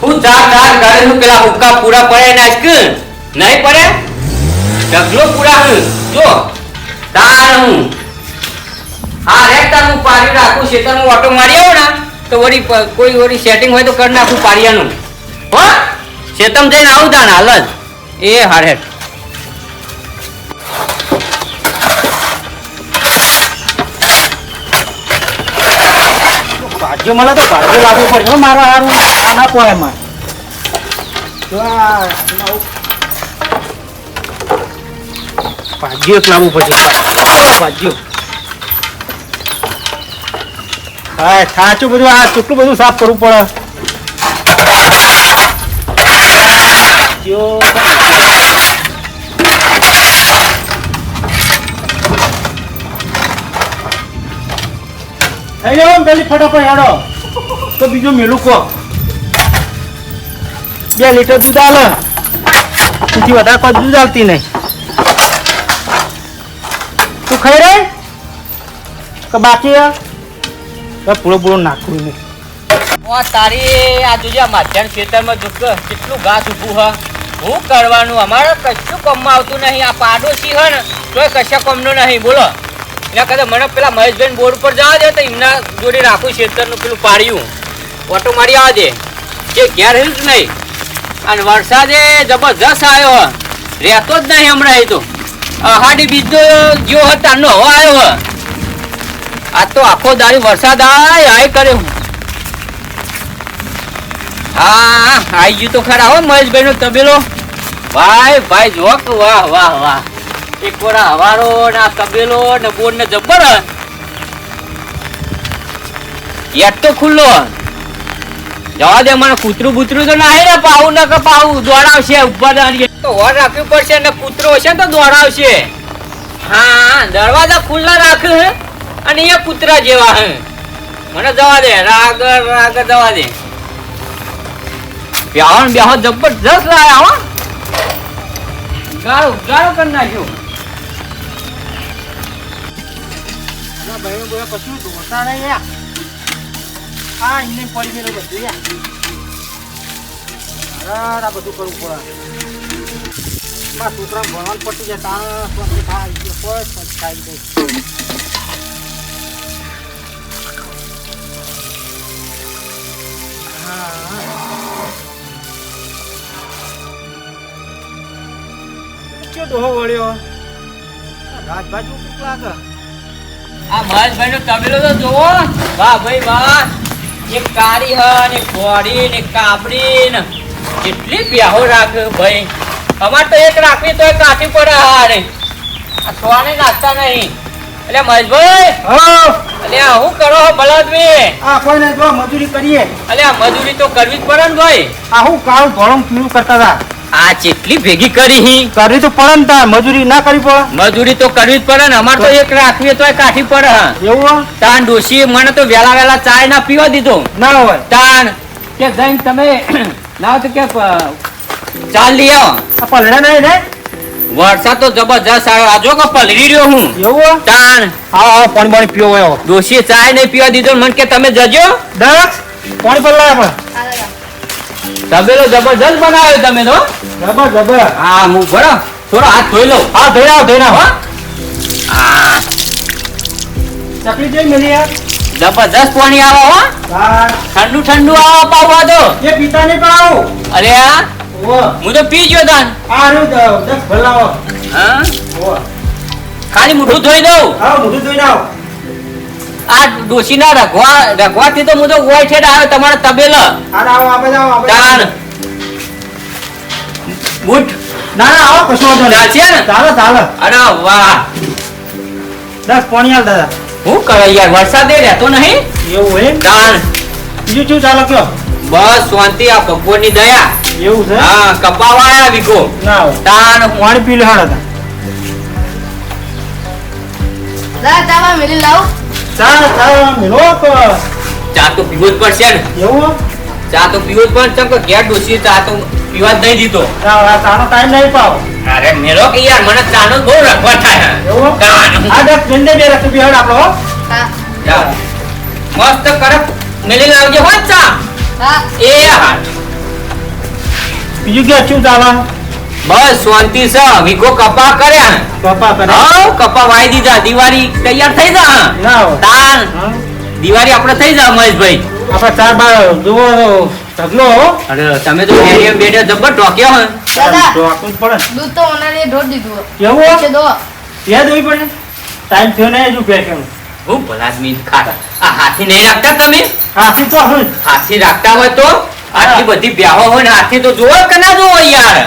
હું ચાર ચાર ઘરે નું પેલા હુક્કા પૂરા પડે નાખ નહીં પડે ઢગલો પૂરા હું જો તાર હું હા રેકતા હું પાડી રાખું શેતરનું ઓટો મારી આવો ને તો વળી કોઈ વળી સેટિંગ હોય તો કરી નાખું પારિયાનું હો શેતમ જઈને આવું તાણ હાલ જ એ હારે ભાગ્ય મળે તો ભાગ્ય લાગવું પડે મારા હારું આ ના પોય એમાં ભાગ્ય એક લાવવું પડશે ભાગ્ય હા સાચું બધું આ કેટલું બધું સાફ કરવું પડે પેલી ફટાફટ હેડો તો બીજું મેલું કો 2 લીટર દૂધ આલે તેથી વધારે કોઈ દૂધ આવતી નહીં તું ખાઈ રહે કે બાકી પૂરો પૂરો નાખવું નહીં તારી આ જોજે માધ્યાન ખેતરમાં જો કેટલું ઘાસ ઊભું હ શું કરવાનું અમારે કશું કામમાં આવતું નહીં આ પાડોશી હે ને તોય કશા કામનો નહીં બોલો એના કરતા મને પેલા મહેશભાઈ બોર્ડ ઉપર જવા દે તો એમના જોડે રાખું ખેતરનું પેલું પાડ્યું ઓટો મારી આવવા દે જે ઘેર રહ્યું જ નહીં અને વરસાદે જબરજસ્ત આવ્યો રહેતો જ નહીં હમણાં એ તો અહાડી બીજો જો તારનો હવા આવ્યો આ તો આખો દાડી વરસાદ આય કરે હું હા આવી ગયું તો ખરા હો મહેશભાઈ નો તબેલો ભાઈ ભાઈ જો વાહ વાહ વાહ એક કોરા હવારો ના તબેલો ને બોર ને જબ્બર યાદ તો ખુલ્લો જવા દે મને કૂતરું બૂતરું તો ના ને પાવું ન કે પાવું દોડાવશે ઉપર તો વર રાખવું પડશે ને કૂતરો હશે તો દોડાવશે હા દરવાજા ખુલ્લા રાખ અને અહીંયા કૂતરા જેવા હે મને જવા દે રાગર જવા દે બ્યાહણ બ્યાહ જબરજસ્ત લાયા હો ગાળો ગાળો કરી નાખ્યો કશું ધોતા નહીં હા એમને પડી ગયેલું બધું યાર આ બધું કરવું પડે છોકરા ભણવાનું પટી જાય ડોહો વળ્યો રાજબાજુ કુક લાગે આ મહેશભાઈ નો તબેલો તો જોવો વાહ ભાઈ વાહ એક કાળી હ ને ઘોડી ને કાબડી ને કેટલી બ્યાહો રાખ ભાઈ અમાર તો એક રાખવી તો કાઠી પડે હારે આ સોને નાખતા નહીં એટલે મહેશભાઈ એટલે હું કરો બળદવી આ કોઈને જો મજૂરી કરીએ એટલે આ મજૂરી તો કરવી જ પડે ને ભાઈ આ હું કાળ ભણું પીવું કરતા હતા આ જેટલી ભેગી કરી કરવી તો પડે ને તાર મજૂરી ના કરવી પડે મજૂરી તો કરવી જ પડે ને અમાર તો એક રાખવી તો કાઠી પડે એવું તાન ડોશી મને તો વેલા વેલા ચાય ના પીવા દીધો ના હોય તાન કે જઈને તમે ના તો કે ચાલ લઈ આવો આ પલડા નહીં ને વરસાદ તો જબરજસ્ત આવ્યો આજો કે પલરી રહ્યો હું એવું તાન હા પાણી પાણી પીવો હોય ડોશી ચાય નહીં પીવા દીધો મને કે તમે જજો દક્ષ પાણી પલાય પણ તબેલો જબરજસ્ત બનાવ્યો તમે તો જબર જબર હા હું બરો થોડો હાથ ધોઈ લઉં હા ધોઈ નાવ હા ચકલી જઈ મેલી યાર જબરજસ્ત પાણી આવે હો ઠંડુ ઠંડુ આવો પાવા દો એ પીતા નહીં પણ આવો અરે આ હું તો પી ગયો તાન આ રું દક્ષ ભલાવો હા ખાલી મોઢું ધોઈ દઉં હા મોઢું ધોઈ નાવ આ ડોશીના રઘવાથી તો હું તો ગોય છે આવ્યો તમારા તબેલા આવો આપણે તાન બુટ ના ના આવો કશું વાંધો નહીં છે ને ચાલો ચાલો અરે વાહ દસ પાણી આલ દાદા હું કરે યાર વરસાદે રહેતો નહીં એવું હે તાન બીજું શું ચાલો કયો બસ શાંતિ આ ભગવાનની દયા એવું છે હા કપાવા આયા વિકો ના તાન પાણી પી લે હાડા લા તાવા મેલી લાવ ચા ચા મેલો ચા તો પીવો જ પડશે ને એવું ચા તો પીવો જ પડશે ચમ કે ઘેર ડોસી ચા તો પીવા જ નહીં દીધો ચાનો ટાઈમ નહીં પાવ અરે મેરો કે યાર મને ચાનો બહુ રખવા થાય એવું તાન આ દસ મિનિટે બે રસ્તો બિહાડ આપણો હા જા મસ્ત કરક મેલી લાવજે હો ચા હા એ હા બીજું કે શું ચાલે? બસ શાંતિ છે. વીઘો કપા કર્યા ને. કપા કરે હા કપા વાઈ દીધા. દિવાળી તૈયાર થઈ જા. ના હોય. તાન હા? દિવાળી આપણે થઈ જા મહેશભાઈ. આપણે ચાર બાર જુઓ ઢગલો હો. અરે તમે તો બેડિયા બેડિયા જબર ટોક્યા હોય. દાદા તો આપવું જ પડે ને. દૂધ તો ઓનાને ઢોર દીધું કેવું છે દો ત્યાં જોઈ પડે ટાઈમ થયો ને હજુ પેશન હું ભલા આદમી ખાતા. આ હાથી નહીં રાખતા તમે? હાથી તો હું હાથી રાખતા હોય તો આટલી બધી બ્યાહો હોય ને હાથી તો જોવો કે ના જોવો યાર?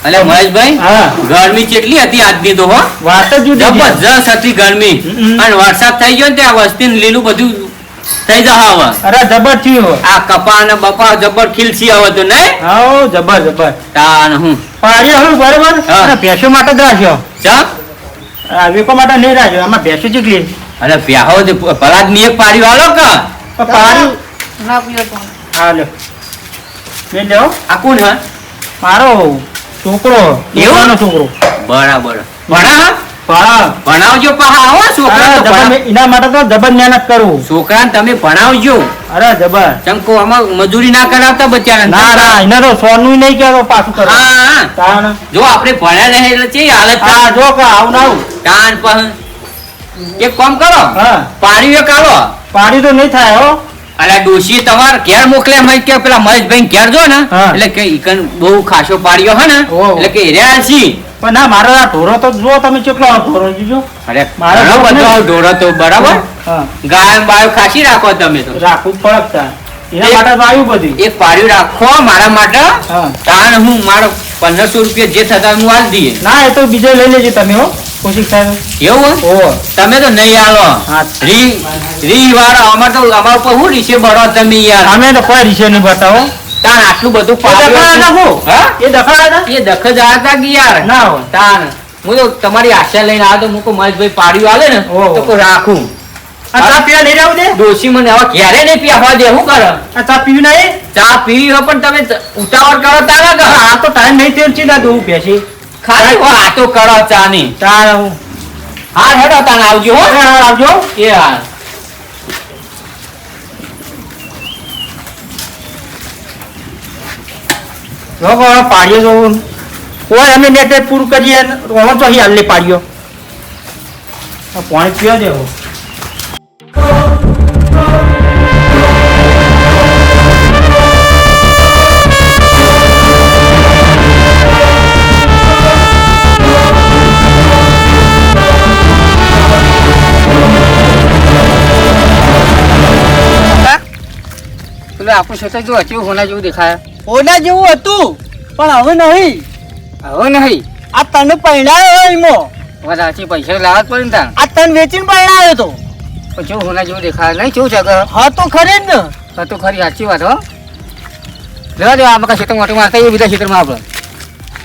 અલે મહેશભાઈ હા ગરમી કેટલી હતી આજની તો હો. વાત જ જુદી છે. જબરજસ્ત હતી ગરમી. અને વરસાદ થઈ ગયો ને ત્યાં વસ્તી ને લીલું બધું થઈ જા હવે. અરે જબર થયું આ કપા ને બપા જબર ખીલસી હવે તો નહીં. હા જબર જબર તાન હું પાડ્યો હું બરોબર હા. અને ભેંસો માટે જ રાખ્યો ચમ આ વેકો માટે નહીં રાખ્યો આમાં ભેંસો ચીકલી અરે બ્યાહો ભલા આદમી એક પાડ્યું હાલો કે પાડ્યું ના પીવો તો હા લ્યો લઈ લ્યો આ કોણ હે? મારો છોકરો એવાનો છોકરો બરાબર ભણા હા ભણાવજો પાહા હો છોકરા તો ભણા- એના માટે તો જબર મહેનત કરું છોકરાને તમે ભણાવજો. અરે જબર ચમકો આમાં મજૂરી ના કરાવતા બચ્ચાને. ના ના એના તો સોનું નહીં કહેતો પાછું કરો હા તાણ જો આપણે ભણ્યા નહીં એટલે ચેવી હાલત હા થાય. જો કે આવું ના આવું તાન પણ એક કામ કરો હા પાણી એક આલો. પાડી તો નહીં થાય હો અલા ડોશી તમાર ઘેર મોકલે એમ કે પેલા મહેશભાઈ ઘેર જો ને હા. એટલે કે ઈકન બહુ ખાસો પાડ્યો હે ને ઓહો. એટલે કે હેર્યા છી. પણ ના મારો આ ઢોરો તો જો તમે કેટલો ઢોરો જોજો અરે મારો ઘણો ઢોર બધો નહીં. ઢોરો તો બરાબર હા ગાય બાયો ખાસી રાખો તમે તો. રાખવું જ પડે એના એક- માટે તો આવ્યું બધી એક પાડ્યું રાખો મારા માટે. હા તાન હું મારો 1500 રૂપિયા જે થતા હું આલ દઈએ. ના એ તો બીજો લઈ લેજો તમે હો કોશિશ થાય એવું હે? ઓ તમે તો નહીં આલો. હા રી વાળા અમાર તો અમાર ઉપર હું રીસે બળો તમે યાર. અમે તો કોઈ રીસે નહીં બતાવો તાન આટલું બધું એ દખડા પાડ્યું હતા હું હા એ દખડા હતા એ દખ જ આતા કે યાર ના હોય તાન હું તો તમારી આશા લઈને આવ્યો તો હું કહું મહેશભાઈ પાડ્યું આલે ને ઓહો. તો કોઈ રાખું. આ ચા પીવા લઈ જાવ દે ડોશી મને હવે ક્યારે નહીં પીવા દે શું કરે? આ ચા પીવી નહીં ચા પીવી હોય પણ તમે ઉતાવળ કરો તારે કે આ તો ટાઈમ નહીં તેલ ચીલા દઉં બેસી ખાલી વાતો કરો ચા ની. તાર હું હા હેડો તાન આવજો હો. આવજો એ હા લોકો પાડીએ તો કોઈ અમે નેટે પૂરું કરીએ ઓનો તો અહીં હાલે પાડ્યો આ પાણી પીવા દેવો પેલું આપણું ક્ષેત્ર જો હતું હોના જેવું દેખાય. ઓના જેવું હતું પણ હવે નહીં. હવે નહીં આ તને પરણાયો એમાં વધારે પૈસા લાવવા જ પડે ને તાન. આ તને વેચીને પરણાયો તો પણ જેવું હોના જેવું દેખાય નહીં કેવું છે કે હા તો ખરી જ ને. હા તો ખરી સાચી વાત હો. લેવા દો આમાં ક્ષેત્ર મોટું મારતા એ બીજા ક્ષેત્રમાં આપણે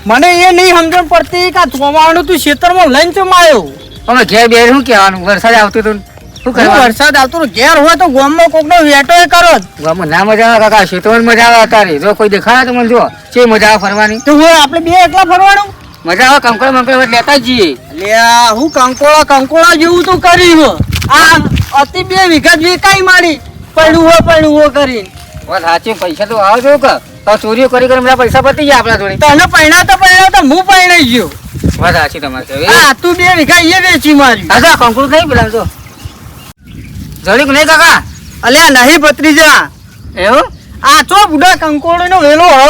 મને એ નહીં સમજણ પડતી કે આ ચોમાવાનું તું ખેતરમાં લઈને ચમ આવ્યો. અમે ઘેર બે શું કહેવાનું વરસાદ આવતો તો શું હું કરવાનું? વરસાદ આવતો તો ઘેર હોય તો ગામમાં કોકનો વેટો એ કરો જ. ગામમાં ના મજા આવે કાકા ક્ષેત્રમાં મજા આવે અત્યારે જો કોઈ દેખાય તો મને જો છે મજા આવે ફરવાની તો હું આપણે બે એકલા ફરવાનું. મજા આવે કંકળ મંકળ લેતા જ જઈએ. લ્યા હું કંકોળા જેવું તો કર્યું આ અતિ 2 વીઘા વેકાઈ મારી પડ્યું હો કરીને. વાત સાચી પૈસા તો આવે જો કે તો ચોરીઓ કરી કરી બધા પૈસા પતી ગયા આપણા જોડે. તને પરણાવતા હું પરણાઈ ગયો. વાત સાચી તમારી આ તું 2 વીઘા એ વેચી મારી. કાકા કંકુડ નહીં પેલા તો જડીક નહીં કાકા અલ્યા નહીં ભત્રીજા એવું આ ચો બુડા કંકોળો નો વેલો હ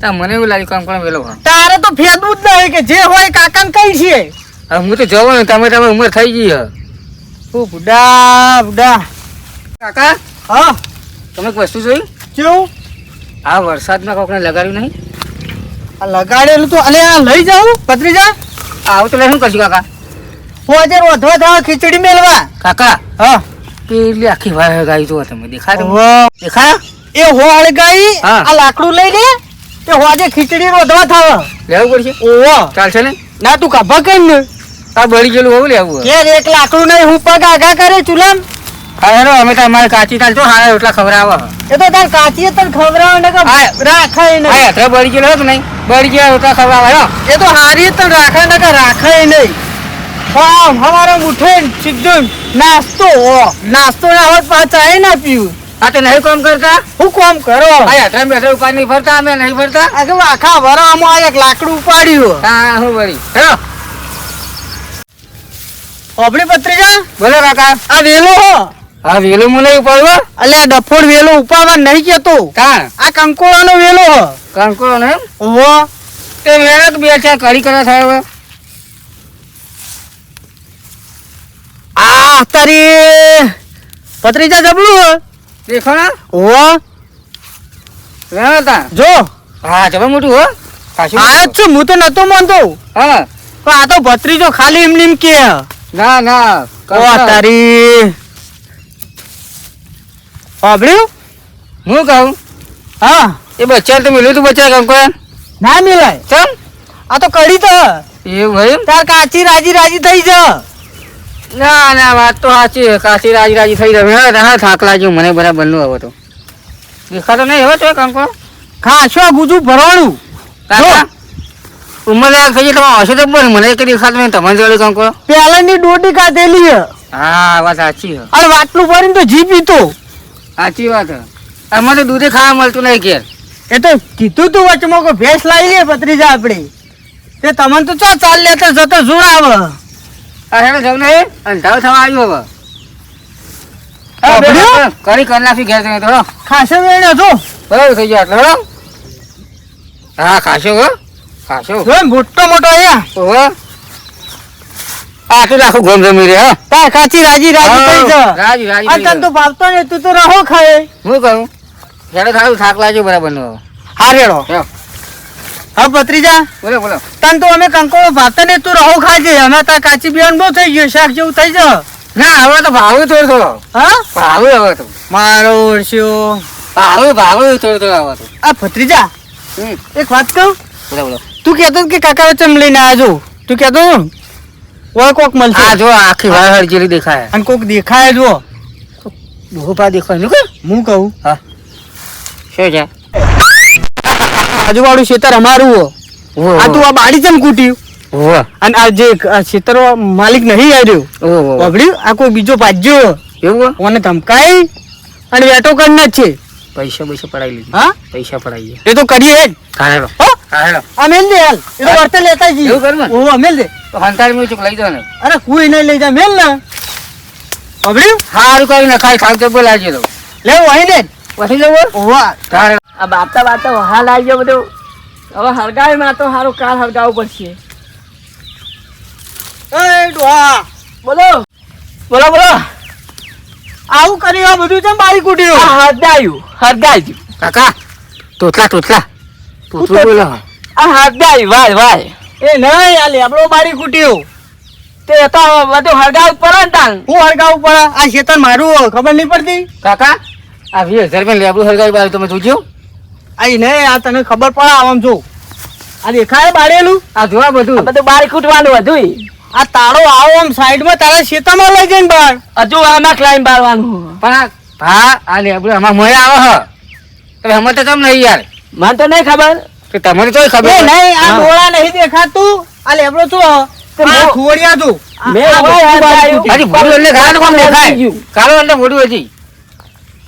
તા મને એવું લાગ્યું કંકળ વેલો હોય. તારે તો ફેદવું જ નહીં કે જે હોય કાકાને કઈ છે. હવે હું તો જવો ને તમે ઉંમર થઈ ગઈ હે. ઓ બુડા કાકા હા તમે એક વસ્તુ જોઈ કેવું આ વરસાદમાં કોકને લગાડ્યું નહીં. આ લગાડેલું તો અલ્યા લઈ જાઉં ભત્રીજા. આવું તો લઈ શું કરશું કાકા? હોજે રોધવા થાવ ખીચડી મેલવા. કાકા હા પેલી આખી વાય ગાય જો તમે દેખાય તમને? ઓહો. દેખાય એ હોળ ગઈ હા. આ લાકડું લઈ લે તે હોજે ખીચડી રોધવા થાવ. લેવું પડશે ઓહો ચાલશે ને? ના તું કાભા કેમ ને આ બળી ગયેલું હોવું લેવું હોય. કે એક લાકડું નહીં હું પગ આગા કરે ચૂલામ. હા હેરો અમે તો અમારે કાચી ચાલજો હા એટલા ખબર આવે. એ તો તાર કાચીએ તને ખવડાવે ને કે રાખાય નહીં. હા એટલે બળી ગયેલો કે નહીં બળી ગયા એટલા ખબર આવે હો. એ તો હારી તને રાખાય ને કે રાખાય નહીં. હમારે ઉઠે સીધું નાસ્તો ના હોય પાછા ચાય ના પીવું. હા તો નહીં કામ કરતા હું કોમ કરો આ યાત્રા બેઠા ઉપાડ નહીં ફરતા અમે નહીં ફરતા આ કે આખા વરામાં એક લાકડું ઉપાડ્યું હા હું વળી હેલો આપણી પત્રિકા બોલો કાકા આ વેલો હો હા વેલું હું નહીં ઉપાડવો અલે આ ડફોડ વેલો ઉપાડવા નહીં કેતો કાં આ કંકોળાનો વેલો હો કંકોડો ને ઓહો તે મેળક બે છે કડી કરે થાય હવે આ તારી પત્રિકા જબલું હો દેખો ને ઓહો વેણ હતા જો હા જબર મોટું હો ખાસું આ જ છું હું તો નતો માનતો હા પણ આ તો ભત્રીજો ખાલી એમ નીમ કે ના ના ઓ તારી સાંભળ્યું હું કહું હા એ બચ્ચા તો મિલું તું બચ્ચા કંકોડા ના મિલાય ચમ આ તો કડી તો એવું હોય તાર કાચી રાજી થઈ જા ના ના વાત તો સાચી છે કાશી રાજી થઈ જાય હા થાક લાગ્યો મને બરાબર નું હવે તો દેખાતો નહીં હવે તો કંકો ખાશો ગુજુ ભરવાનું કાકા ઉંમર લાયક થઈ જાય તમે હશે તો બોલ મને કઈ દેખાતો નહીં તમારી જોડે કંકો પેલાની ડોટી કાઢેલી હે હા વાત સાચી છે અને વાટલું ભરીને તો જી પીતો સાચી વાત છે આમાં તો દૂધે ખાવા મળતું નહીં ઘેર એ તો કીધું તું વચમાં કોઈ ભેંસ લાવી લે ભત્રીજા આપણી તે તમને તો ચો ચાલ લેતો જતો જોડાવ આ હેડો જવું નહીં અંધારું થવા આવ્યું હવે સાંભળ્યું? કરી કરી નાખી ઘેર જઈને થોડો ખાસો વેણ્યો છો બરાબર થઈ ગયો આટલો હા ખાશો હો ખાશો જો મોટો મોટો અહીંયા ઓહો આટલું આખું ગોમ જમી રે હા તાર ખાચી રાજી થઈ જા રાજી રાજી આ તને તો ભાવતો ને તું તો રહો ખાય હું કહું હેડો થાળું થાક લાગ્યો બરાબર નો હારેડો હા ભત્રીજા બોલો બોલો તન તો અમે કંકોળો ભાવતા ને તું રહો ખાજે અમે તાર કાચી બિયાન બહુ થઈ ગયું શાક જેવું થઈ જા ના હવે તો ભાવું થોડો થોડો હા ભાવું હવે તો મારો ઓળશ્યો ભાવું થોડો થોડો હવે તો આ ભત્રીજા હમ એક વાત કહું બોલો બોલો તું કહેતો કે કાકા ચમ લઈને આવજો તું કહેતો ઓય કોક મળશે આ જો આખી વાળ હરજેલી દેખાય અને કોક દેખાય જો ડોહા દેખાય નું કે હું કહું હા શું છે આજુબાજુ ખેતર અમારું હો આ તું આ બાડી ચમ કૂટ્યું ઓહો અને આ જે ખેતર માલિક નહીં આવ્યો ઓહો પકડ્યું આ કોઈ બીજો પાજ્યો એવું ઓને ધમકાઈ અને વેટો કરીને જ છે પૈસા પડાઈ લીધી હા પૈસા પડાઈ એ તો કરીએ જ કાઢેલો હો કાઢેલો આ મેલ દે હાલ એ તો વર્તે લેતા જઈએ એવું કરું ને? ઓહો મેલ દે તો હંતાડી મ્યુચુક લઈ દો ને અરે કોઈ નહીં લઈ જા મેલ ને પકડ્યું સારું કરી નખાય ખાવ તો બોલાવજો તો લેવું અહીં ને પછી જવું ઓહો કાઢેલો આ બાપતા હાલ આવી ગયો બધું હવે હરગાવે માં તો સારું કાલ હરગાવવું પડશે એ ડોહા બોલો બોલો બોલો આવું કર્યું આ બધું ચમ બારી કૂટ્યું આ હરગાયું કાકા તોતલા તોતલું બોલો આ હરગાયું વાય એ નહીં આ લેબડો બારી કૂટ્યું તે તો બધું હરગાવ પડે ને તાન હું હરગાવું પડે આ ખેતર મારું હો, ખબર નહીં પડતી કાકા આ 20,000 લેબડું હરગાવી બાર તમે જોજો આઈ નહીં આ તને ખબર પડે આમ જો આ દેખાય બારેલું આ જોવા આ બધું બધું બારી કૂટવાનું હતું આ તાળો આવો આમ સાઈડમાં તારા ખેતરમાં લઈ જઈને બહાર હજુ આમાં ક્લાઈમ બારવાનું પણ હા આ લેબડું આમાં મોય આવે હ તમે હમત તો તમ નહીં યાર મને તો નહીં ખબર તો તમને તો એ ખબર નહીં આ હા. ડોળા નહીં દેખાતું આ લેબડો શું તે આ મો- ખોડિયા તું મેં આ હોય બધું બારી હરગાયું. હજી મોઢું એટલે ખાવાનું કોણ દેખાય કાળો એટલે મોઢું હજી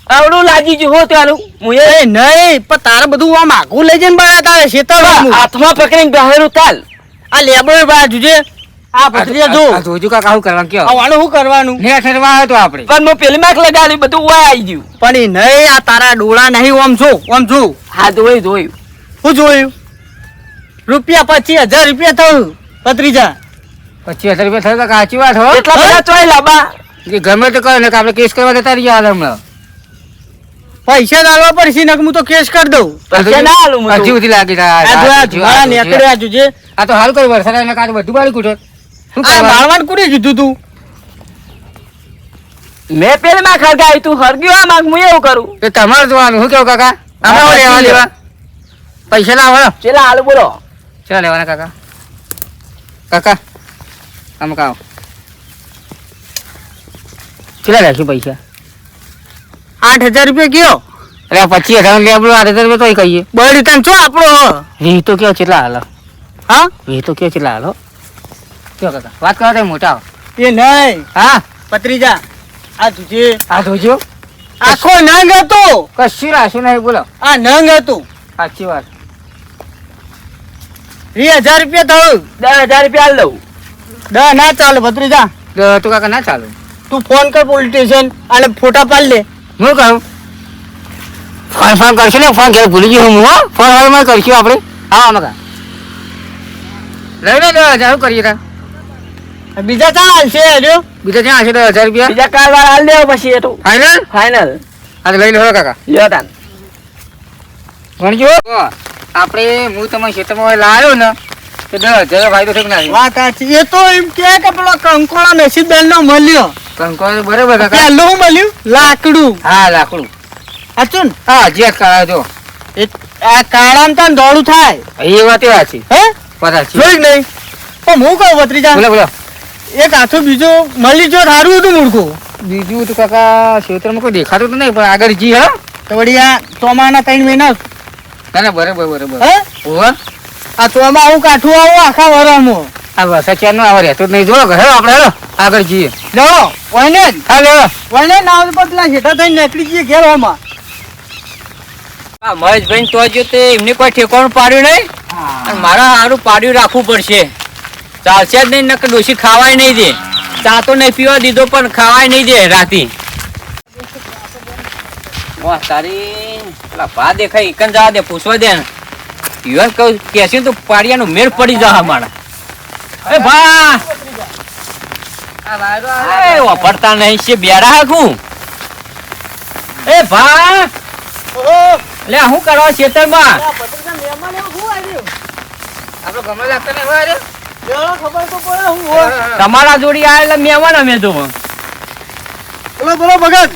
આવડું લાગી ગયું હો ત્યાંનું હું એ નહીં પણ તારે બધું આમ આઘું લઈ જઈને બહાર તારે ખેતરમાં હાથમાં પકડીને બહેરું તાલ આ લેબડો બહાર જોજે આ પથરીયા જો આ જોજો કાકા શું કરવાનું કયો આવાનું શું કરવાનું ને ઠરવા આવ્યો તો આપણે પણ હું પેલી માક લગાડી બધું વાય આવી ગયું પણ એ નહીં આ તારા ડોળા નહીં આમ જો હા જોયું હું જોયું રૂપિયા 25,000 રૂપિયા થયું પત્રીજા 25,000 રૂપિયા થયો કાકા સાચી વાત હો એટલા બધા ચોય લાંબા કે ગમે તે કરે ને કે આપણે કેસ કરવા જતા રહીએ હાલ હમણાં પૈસા દાલવા પડશે ને હું તો કેસ કરી દઉં પૈસા ના આલું હું તો. હજી સુધી લાગી આ જો આ ધુવાળા નેકળ્યા જોજે આ તો હાલ કોઈ વરસાદ એને કાઢ બધું બાળી કૂટો શું આ કરવાનું? બાળવાન કોને કીધું તું મેં પેલી માં ખરગાવી તું હરગ્યું આ માગ હું એવું કરું તો તમારે જોવાનું શું કેવું કાકા આમાં હા, લેવા સાચી લેવા પૈસા લાવો ચેલા હાલ બોલો ચાલો લેવાના કાકા કાકા આમ કાવ કેટલા રાખ્યું પૈસા 8,000 રૂપિયા કયો અરે 25,000 લેબડું 8,000 રૂપિયા તોય કહીએ બળી તને શું આપણો હ? વી તો કયો કેટલા હાલો હા વી તો કયો કેટલા હાલો કયો કાકા વાત કરો તો મોટા આવો. એ નહીં હા પત્રીજા આ જોજે આ જોજો આખો નંગ હતો. કશું રાખ્યું નહીં બોલો. આ નંગ હતું. સાચી વાત. 20,000 રૂપિયા થયું. 10,000 રૂપિયા આલ દઉં. ના ચાલે ભત્રીજા. તો કાકા ના ચાલુ. તું ફોન કર પોલીસ સ્ટેશન અને ફોટા પાડ લે. હું કહું ફોન કરશું ને ફોન ઘેર ભૂલી ગયો હું હો. ફોન હાલમાં કરશું આપણે. હા મકા લઈ લો 10,000 કરીએ તા. બીજા ચાલશે હજુ. બીજા ત્યાં હશે 10,000 રૂપિયા. બીજા કાર વાર આલ દેવો પછી એ તો ફાઈનલ. ફાઇનલ. હા તો લઈ લો કાકા. લ્યો તાન. ગણજો આપણે હું તમારા ખેતરમાં લાવ્યો ને તો 10,000 ફાયદો થયો કે ના? વાત સાચી. એ તો એમ કે પેલો કંકોળો નસીબદાર નો મળ્યો. કંકોડો બરાબર કાકા. પેલું હું મળ્યું લાકડું. હા લાકડું. સાચું ને? હા જે કાળા જો આ કાળામાં તાન દોડું થાય. એ વાત એ સાચી. હે પતાચી. જોઈ નહીં પણ હું કહું ભત્રીજા બોલો બોલો. એક હાથું બીજું મળી જો સારું હતું મૂળખું. બીજું તો કાકા ખેતરમાં કોઈ દેખાતું તો નહીં પણ આગળ જી હા. તો વળી આ ચોમાના 3 મહિના ના ના બરાબર બરાબર. હે ઓહો આ ચોમા હું કાઠું આવું આખા વરામાં. આ વરસાદ ચાર નો આવે રહેતો જ નહીં. જો હેલો આપણે હેલો આગળ જઈએ. લેવો વઈને જ હા લે વઈને ના આવે તો પેલા હેઠા થઈને નીકળી જઈએ ઘેર હોમાં. આ મહેશભાઈ તો જો તે એમને કોઈ ઠેકાણું પાડ્યું નહીં અને મારા સારું પાડ્યું રાખવું પડશે. ચાલશે જ નહીં નકર ડોશી ખાવાય નહીં દે. ચા તો નહીં પીવા દીધો પણ ખાવાય નહીં દે રાતી. વાહ તારી પેલા ભા દેખાય એકન જવા દે પૂછવા દે ને. યુવાન કહું કેસી તો પાડિયાનો મેળ પડી જા મારા. એ ભા એ વાપરતા નહીં છે બેરા હાકું. એ ભા લે હું કરવા ખેતરમાં આપણો ગમે લાગતો નહીં હોય રે. ખબર તો પડે હું હોય. તમારા જોડી આવેલા મહેમાન અમે તો બોલો બોલો ભગત.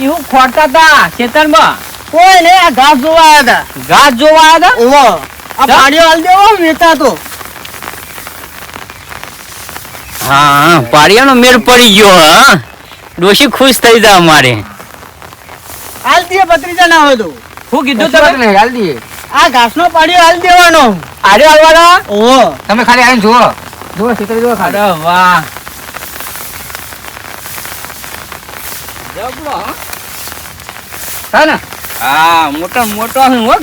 એવું ખોરતા હતા ખેતરમાં. કોઈ નહીં આ ઘાસ જોવા આવ્યા હતા. ઘાસ જોવા આવ્યા હતા. ઓહો આ પાડીઓ હાલ દેવો વેચાતો. હા પાડિયાનો મેળ પડી ગયો. હા ડોશી ખુશ થઈ જાય અમારે. હાલ દે ભત્રીજા ના હોય તો. શું કીધું વાત તમે? નહીં હાલ દઈએ. આ ઘાસનો પાડીઓ હાલ દેવાનો. આરે હાલવાના? ઓહો તમે ખાલી આવીને જુઓ જુઓ ખેતર જુઓ ખાલી. અરે વાહ હા ને હા મોટો મોટો હું હો.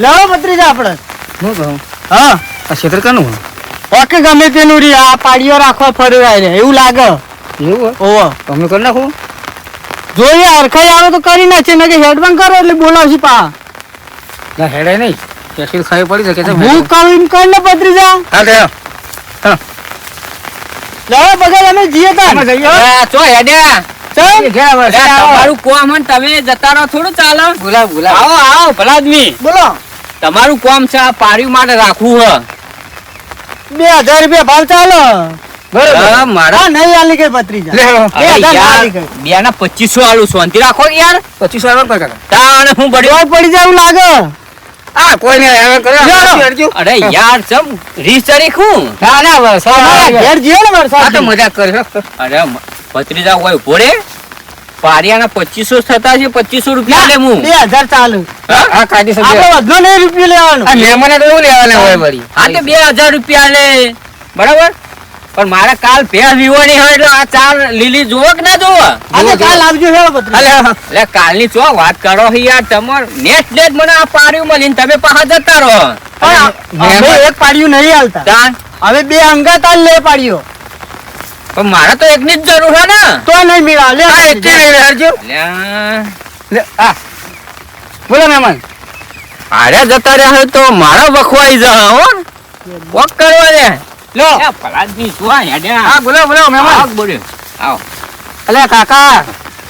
લેવો ભત્રીજા આપણે. હું કહું હા આ ખેતર કાનું ઓકે ગમે તેનું રી આ પાડીઓ રાખવા ફરવાય ને એવું લાગે. એવું ઓહો તમે કરી નાખો. જોઈએ હરખાઈ આવે તો કરી નાખે ને કે હેડબંગ કરો એટલે બોલાવશે પા. ના હેડે નહીં કેસી ખાઈ પડી શકે છે. હું કહું એમ કર ને ભત્રીજા. હા દે લેવો બગલ અમે જઈએ તાન. અમે જઈએ. એ, ચો હેડ્યા. ચલ ઘેર અરે, તમારું કોમ હે ને તમે જતા રહો થોડું ચાલે. બોલાવ બોલાવ. આવો આવો ભલા આદમી. બોલો તમારું કોમ છે આ પાડ્યું માટે રાખવું હ. 2,000 રૂપિયા ભાવ ચાલો. હા, મારા હા નહીં આલી ગઈ ભત્રીજા. લે હેલો. અરે 2,000 યાર, આલી ગઈ. બે ના 2500 આલું શાંતિ રાખો કે યાર. 25 વાર કાકા. તાણ હું બળ્યો. ડોળ પડી જાય એવું લાગે. આ કોઈ નહીં હવે કરે હરજો. અરે યાર ચમ રીસ ચડી ખું. ના ના બસ અમારા ઘેર જઈએ ને આ વરસાદ. તો મજાક કરે અરે ભત્રીજા હોય ભોળે પારિયાના 2500 થતા છે. 2500 રૂપિયા લે હું. 2,000 ચાલુ. હા? આ કાઢી આપણે શકે. વધુ નહીં રૂપિયા લેવાનું. આ મહેમાને તો એવું લેવાના હોય વળી. હા તો 2000 રૂપિયા લે બરાબર પણ મારે કાલ ભેળ વિવાની હોય એટલે આ ચાર લીલી જોવો કે ના જોવો? આજે કાલ આવજો હેલો ભત્રીજા. એટલે કાલની ચો વાત કરો છો યાર તમાર નેટ નેટ મને આ પાડ્યું મળીને તમે પાછા જતા રહો. પણ હવે એક પાડ્યું નહીં હાલતા. તાણ હવે 2 અંગાત હાલ લે પાડ્યો પણ મારે તો એકની જ જરૂર છે ને. તો નહીં મેળા લે. આ એકે લઈને હરજો. અલ્યા, લે આ બોલો મહેમાન. હારે જતા રહ્યા હોય તો મારા વખવાઈ જા હો. વોક કરવા દે. લો એ ફલાદની શું આ હેડ્યા? હા બોલો બોલો મહેમાન. આવ બોલ્યો. આવ. અલે કાકા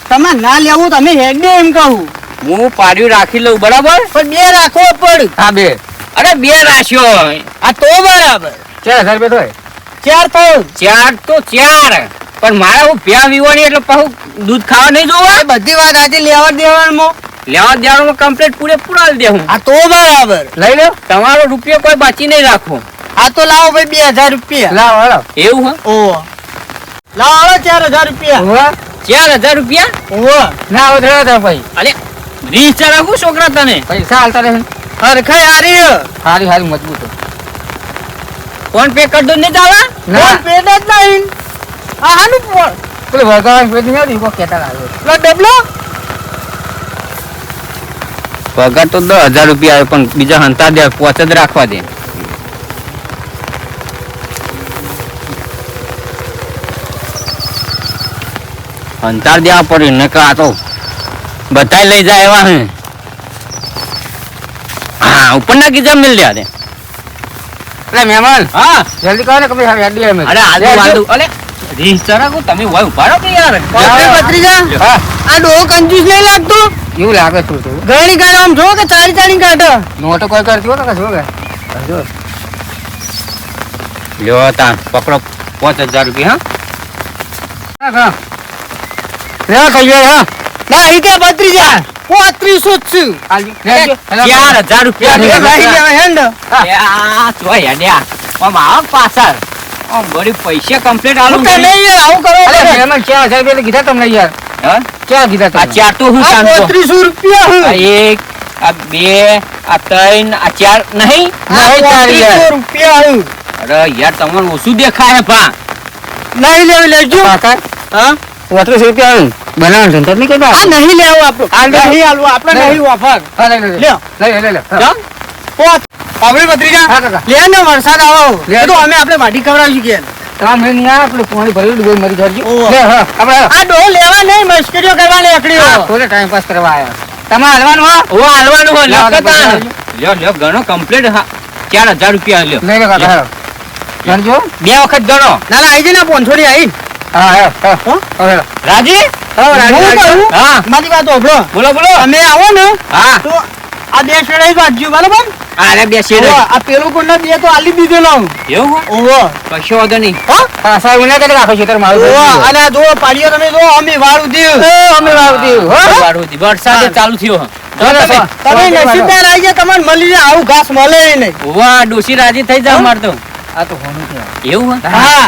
તમે ના લેવું તમે હેડ દે એમ કહું. હું પાડ્યું રાખી લઉં બરાબર. પણ 2 રાખવો પડ. હા બે અરે બે રાખ્યો. આ તો બરાબર 4,000 રૂપિયા થાય. 4 થયું. ચાર તો ચાર પણ મારે હું ભ્યા વિવાની એટલે પાછું દૂધ ખાવા નહીં જોવા. એ બધી વાત આજે લેવા દેવામાં. લેવા દેવાનું કમ્પ્લીટ પૂરેપૂરા આલી દે હું. આ તો બરાબર. લઈ લો. તમારો રૂપિયો કોઈ બાકી નહીં રાખો. આ તો લાવો ભાઈ 2,000 રૂપિયા. લાવો હાલો. એવું હે? ઓહો લાવો 4,000 રૂપિયા. ઓહો 4000 રૂપિયા. ઓહો ના આવો ધરો ભાઈ. અરે રીસ રાખું છોકરા તને. પૈસા હાલતા રહે. હરખાઈ હારી હારી હારી મજબૂત હે. ફોન પે કરી દો નહીં ચાલે? ના પેટ જ નહીં. આ હાનું ફોન. પેલું વગાડવાનું પેટ નહીં આવતી, કોક કહેતા લાગ્યો. લો ડબલો પગાર તો 10,000 રૂપિયા આવે પણ બીજા હંતા દે 5 જ રાખવા દે. હંતાર દેવા પડે ને કે આ તો બધાય લઈ જાય એવા હે. હા ઉપર ના કીધા મિલ દે. અરે મહેમાન હા જલ્દી કરો ને કે ભાઈ હેડી અમે. અરે આદુ અરે રીસ ચરાકો તમે હોય ઉભા રહો કે યાર. ભત્રીજા હા આ ડોહો કંજૂસ નહીં લાગતો એવું લાગે તું તો. ગણી કાઢો આમ જો કે ચારી કાઢો નોટો કોઈ કરતી હો કે જો કે જો લ્યો તા પકડો 5,000 રૂપિયા હા હા લે કહીએ હા ના ઈ કે ભત્રીજા 3500 જ છું 4,000 રૂપિયા લઈ લેવા હેન્ડ આ જોય યાર આમ આવ પાછળ આમ બડી પૈસા કમ્પ્લીટ આલું કે નહીં યાર આવું કરો અરે મહેમાન 4,000 રૂપિયા કીધા તમને યાર હા ક્યાં કીધા તમે આ ચાર તો હું આ શાંતો 3500 રૂપિયા હું આ 1 આ 2 આ 3 આ 4 નહીં આ 3500 રૂપિયા હું અરે યાર તમને ઓછું દેખાય ભા નહીં લેવું લેજો કાકા હા 35 રૂપિયા આલું બનાવ ધંધા નહીં કરતા આ નહીં લેવું આપણું આ નહીં આલવું આપણે નહીં ઓફર હા લે લ્યો લે જામ પોત આપણે ભત્રીજા હા કાકા લે ને વરસાદ આવો લે. તો અમે આપણે વાડી કવરાવી કે કામ હે નહીં આપણે પાણી ભરેલું ડૂબે મરી જાજી ઓહો. લે હા આપણે આ ડોહો લેવા નહીં મસ્કરીઓ કરવાની એકડીઓ થોડે ટાઈમ પાસ કરવા આયા તમે હાલવાનું હા ઓ હાલવાનું હો લખતા લ્યો ગણો કમ્પ્લીટ હા 4,000 રૂપિયા લ્યો લે લે કાકા ગણજો બે વખત ગણો ના ના આઈ જઈને પોંછોડી આઈ હા હા રાજી હું કહું? હા મારી વાત ઓભળો બોલો બોલો તમે આવો ને હા તો આ બે શેડાઈ વાંચજો બરાબર અરે બે શેર ઓહો, આ પેલું કોણ બે તો આલી દીધેલો એવું ઓહો કશો વાંધો નહીં હો પાછા વિના કે રાખો છે તાર મારું ઓહો અને આ જો પાડીઓ તમે જો અમે વાળું દીવ અમે વાવતી વાળું દી વરસાદ ચાલુ થયો તમે નસીબદાર આઈ ગયા તમને મળી જાય આવું ઘાસ મળે નહીં વાહ ડોસી રાજી થઈ જાવ માર તો આ તો હોનું છે એવું હા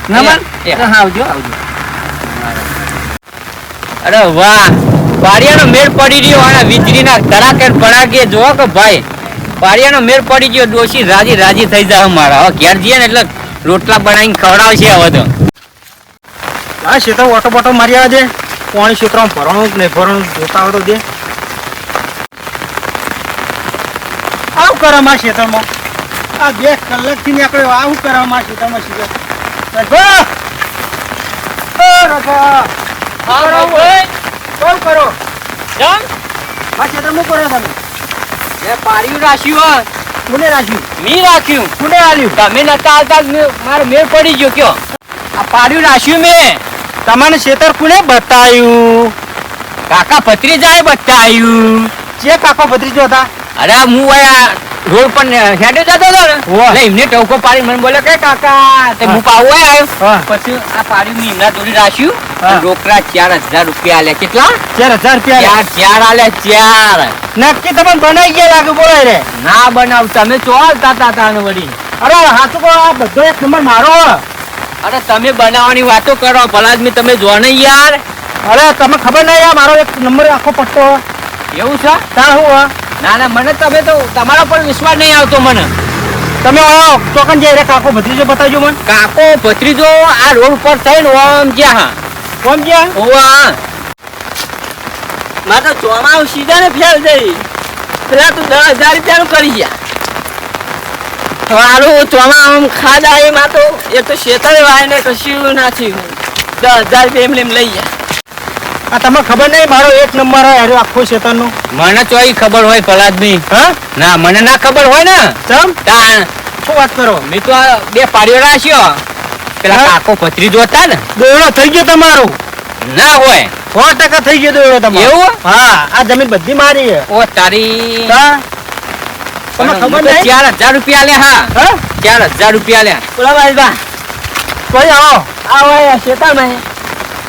નમન હા આવજો અરે વાહ પારિયાનો મેળ પડી રહ્યો અને વીજળીના ધડાકે ભડાકે જો કે ભાઈ પારિયાનો મેળ પડી ગયો ડોસી રાજી થઈ જાય મારા હવે ઘેર જઈએ ને એટલે રોટલા બનાવીને ખવડાવશે હવે તો આ ક્ષેત્ર ઓટો બોટો મારી આવે છે પાણી ક્ષેત્રમાં ભરવાનું કે નહીં ભરવાનું જોતા હોય તો દે આવું કરે મારા ક્ષેત્રમાં આ 2 કલાકથી નીકળ્યો આવું કરે મારા ક્ષેત્રમાં શીખે શું કરો જમ આ ક્ષેત્રમાં કરો તમે એ પારિયું રાખ્યું કોને રાખ્યું મી રાખ્યું કોને આલ્યું તમે નતા આવતા મારો મેળ પડી ગયો કયો આ પારિયું રાખ્યું મેં તમને ક્ષેત્ર કોને બતાવ્યું કાકા ભત્રીજાએ બતાવ્યું જે કાકો ભત્રીજો હતા અરે હું આ રોડ પર હેડે જતો હતો ને વાહ. એટલે એમને ટોકો પાડી મને બોલે કે કાકા તે હું પાવું આવ્યો હા. પછી આ પાડ્યું ની ઇના દોરી રાખ્યું હા. અને રોકડા 4,000 રૂપિયા આલ્યા કેટલા 4,000 રૂપિયા ચાર આલ્યા 4 નક્કી તમે બનાવી ગયા લાગે બોલાય રે ના બનાવ તમે ચોલતા હતા ને વળી અરે હાથું કો આ બધો એક નંબર મારો અરે તમે બનાવવાની વાતો કરો ભલા જ તમે જો નહીં યાર અરે તમે ખબર નહીં આ મારો એક નંબર આખો પટ્ટો એવું છે તાર હું ના મને તમે તો તમારા પર વિશ્વાસ નહીં આવતો મને તમે ચોકન જઈ રે કાકો ભત્રીજો બતાવજો મને કાકો ભત્રીજો આ રોડ ઉપર થઈને ઓમ જ્યાં કોમ ગયા ઓવા મારે તો ચોમાસું સીધાને ફેલ જઈ પેલા તું 10,000 રૂપિયાનું કરી ગયા મારું ચોમાસું ખાધા એમાં તો એ તો શેતરે વાય ને કશું ના થયું 10,000 રૂપિયા એમ લઈ ગયા આ તમને ખબર નહીં મારો એક નંબર હે અરે આખો શેતાનનો મને ચોઈ ખબર હોય પલાદની હા ના મને ના ખબર હોય ને ચમ તાણ શું વાત કરો મેં તો આ બે પાડ્યો રાખ્યો પેલા હા? કાકો ભત્રીજો હતા ને દોયડો થઈ ગયો તમારો ના હોય 100% થઈ ગયો દોયડો તમારો એવું? હા આ જમીન બધી મારી છે ઓ તારી હા તમને ખબર નહીં 4,000 રૂપિયા લે હા હા 4,000 રૂપિયા લે બોલા ભાઈ બા કોઈ આવો આ શેતામાં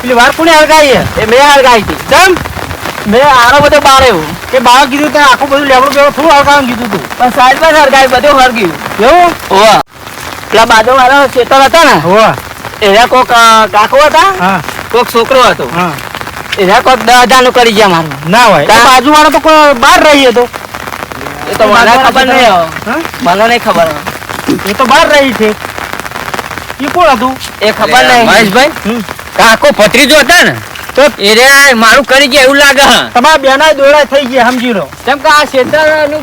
પેલી વાર કોને હળગાઈ છે એ મેં હાર ગાઈ હતી ચમ મેં આરો બધો બાળ્યો કે બાળક કીધું તે આખું બધું લેવડું બેવડું થોડું હળગાવાનું કીધું તું પણ સાઈડમાં હરગાઈ બધું હરગ્યું એવું ઓવા પેલા બાજુ મારો ખેતર હતા ને હોવા એના કોક કાકો હતા હા કોક છોકરો હતો હા એના કોક 10,000 નું કરી ગયા મારું ના હોય તા- બાજુ વાળો તો કોઈ બહાર રહી હતો એ તો મને ખબર નહીં હવે. હા મને નહીં ખબર એ તો બહાર રહી છે એ કોણ હતું એ ખબર નહીં મહેશભાઈ હમ. કાકો ભત્રીજો હતા ને તો એ રે મારું કરી ગયા એવું લાગે હ તમારા બેના દોડા થઈ ગયા સમજી લો. કેમ કે આ ખેતરનું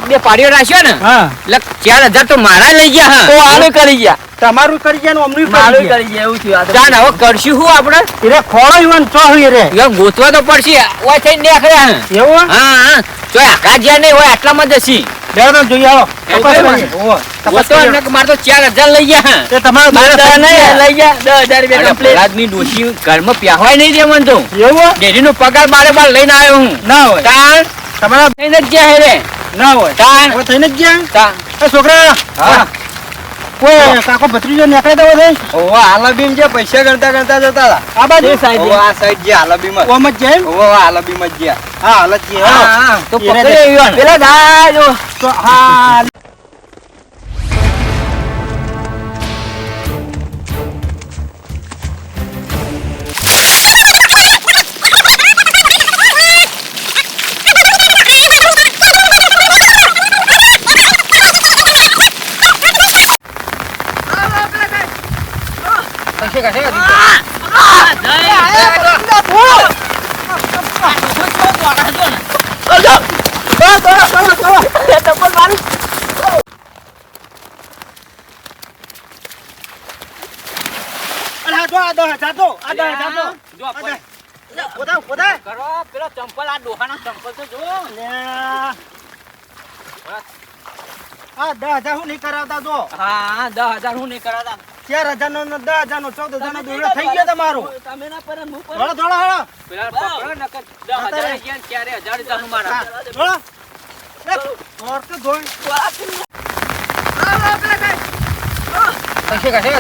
બે પાડીઓ રાખ્યો ને હા એટલે 4000 તો મારા લઈ ગયા તો હ આમે કરી ગયા તમારું કરી ગયા ને અમનું મારું કરી ગયા. કરી ગયા એવું થયું આ તો. ચાલ હવે કરશું શું આપણે એટલે ખોળો ઈવન ચો હોય રે યો ગોતવા તો પડશે ઓય થઈને નીકળ્યા હે એવું હા હા તો આકા જ્યાં નહીં હોય આટલામાં જ હશી બેડો જોઈએ આવો એવું તપાસ કેમ? કરીએ. ઓહો, તપાસ ગોતો કરીએ. ને મારે તો 4000 લઈ ગયા હે એ તમારા મારે દોડા તો થઈ નહીં, ગયા. લઈ ગયા 10,000 રૂપિયા અરે complete. પ્રહલાદની ડોશી ઘરમાં પ્યાહવાય નહીં દે મને તો એવું ડેરીનો પગાર બાર લઈને આવ્યો હું ના હોય તાણ તમારા થઈને જ ગયા હે રે ના હોય તાણ હવે થઈને જ ગયા તાણ એ છોકરા હા કોઈ કાકો ભત્રીજો નીકળે તો થઈ ઓવો, આલાબીમ જે પૈસા ગણતા ગણતા જતા હતા. આ બાજુ એ side ઓવો, આ side જે આલાબીમ જ. ઓમ જ જાય એમ? ઓવો, આલાબીમ જ ગયા. હા હાલત છે હા હા હા તો એને પકડી આવ્યો ને પેલા દા જો. તો હા કશે કશે અરે આ જો આ દો જાતો આ દો જાતો જો આપણે પોતા પોતા કરો પેલો ચંપલ આ ડોહાના ચંપલ તો જો લે આ 10,000 હું નહીં કરાવતા જો હા 10,000 હું નહીં કરાતા 4,000 નો 10,000 નો 14,000 નો દોડો થઈ ગયો તમારો તમે ના પર હું પર. થોડો થોડો હળો પેલા પકડો નકર 10,000 ગયા ને 4000 તારું મારા થોડો ઓર તો જોઈ કશે કશે